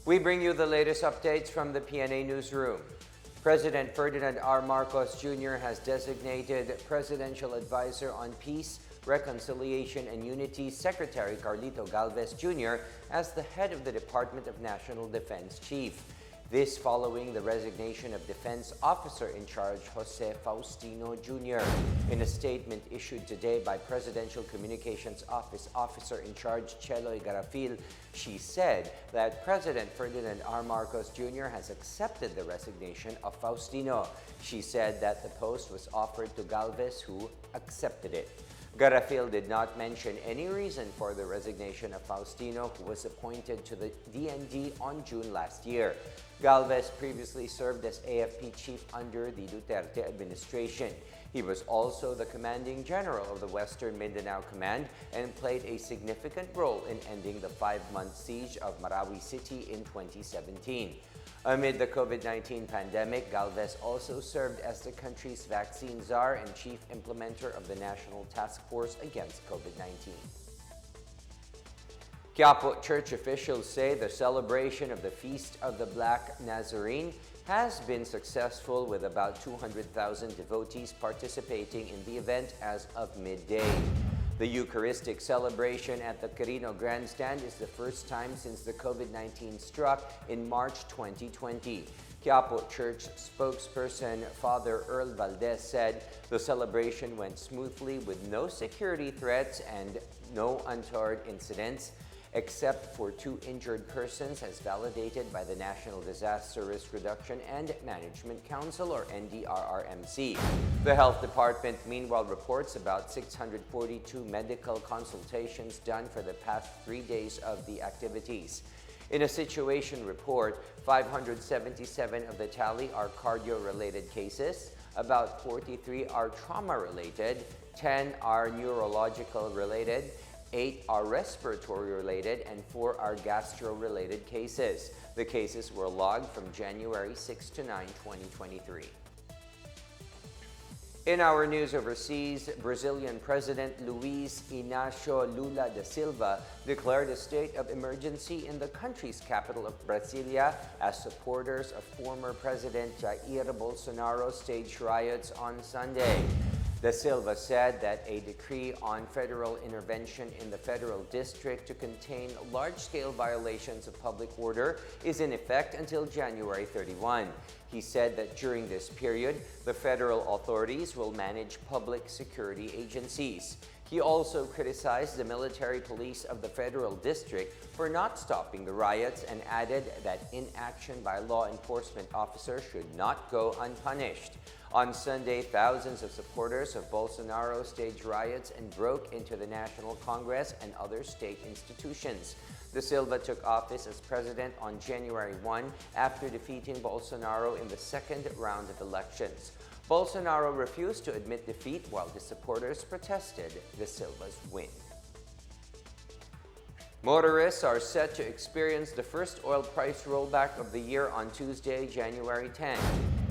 We bring you the latest updates from the Pna Newsroom. President Ferdinand R. Marcos Jr. has designated Presidential Advisor on Peace, Reconciliation and Unity Secretary Carlito Galvez Jr. as the head of the Department of National Defense Chief. This following the resignation of Defense Officer in Charge Jose Faustino Jr. In a statement issued today by Presidential Communications Office Officer in Charge Cheloy Garafil, she said that President Ferdinand R. Marcos Jr. has accepted the resignation of Faustino. She said that the post was offered to Galvez, who accepted it. Garafil did not mention any reason for the resignation of Faustino, who was appointed to the DND on June last year. Galvez previously served as AFP chief under the Duterte administration. He was also the commanding general of the Western Mindanao Command and played a significant role in ending the 5-month siege of Marawi City in 2017. Amid the COVID-19 pandemic, Galvez also served as the country's vaccine czar and chief implementer of the National Task Force against COVID-19. Quiapo church officials say the celebration of the Feast of the Black Nazarene has been successful, with about 200,000 devotees participating in the event as of midday. The Eucharistic celebration at the Quirino Grandstand is the first time since the COVID-19 struck in March 2020. Quiapo Church spokesperson Father Earl Valdez said the celebration went smoothly with no security threats and no untoward incidents, except for 2 injured persons, as validated by the National Disaster Risk Reduction and Management Council, or NDRRMC. The Health Department, meanwhile, reports about 642 medical consultations done for the past 3 days of the activities. In a situation report, 577 of the tally are cardio-related cases, about 43 are trauma-related, 10 are neurological-related, 8 are respiratory-related, and 4 are gastro-related cases. The cases were logged from January 6 to 9, 2023. In our news overseas, Brazilian President Luiz Inácio Lula da Silva declared a state of emergency in the country's capital of Brasilia as supporters of former President Jair Bolsonaro staged riots on Sunday. Da Silva said that a decree on federal intervention in the federal district to contain large-scale violations of public order is in effect until January 31. He said that during this period, the federal authorities will manage public security agencies. He also criticized the military police of the federal district for not stopping the riots and added that inaction by law enforcement officers should not go unpunished. On Sunday, thousands of supporters of Bolsonaro staged riots and broke into the National Congress and other state institutions. Da Silva took office as president on January 1 after defeating Bolsonaro in the second round of elections. Bolsonaro refused to admit defeat while his supporters protested Da Silva's win. Motorists are set to experience the first oil price rollback of the year on Tuesday, January 10.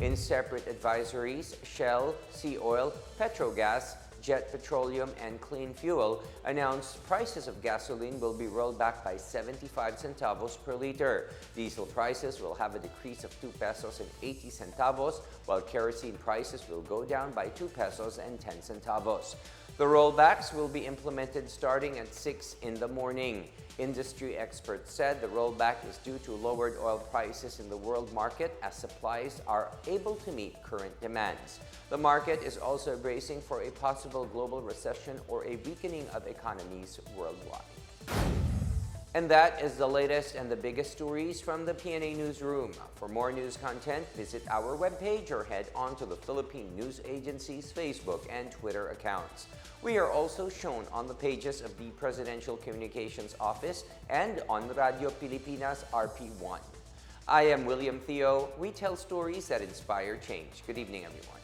In separate advisories, Shell, Sea Oil, Petrogas, Jet Petroleum, and Clean Fuel announced prices of gasoline will be rolled back by 75 centavos per liter. Diesel prices will have a decrease of 2 pesos and 80 centavos, while kerosene prices will go down by 2 pesos and 10 centavos. The rollbacks will be implemented starting at 6 in the morning. Industry experts said the rollback is due to lowered oil prices in the world market as supplies are able to meet current demands. The market is also bracing for a possible global recession or a weakening of economies worldwide. And that is the latest and the biggest stories from the Pna Newsroom. For more news content, visit our webpage or head on to the Philippine News Agency's Facebook and Twitter accounts. We are also shown on the pages of the Presidential Communications Office and on Radio Pilipinas RP1. I am William Theo. We tell stories that inspire change. Good evening, everyone.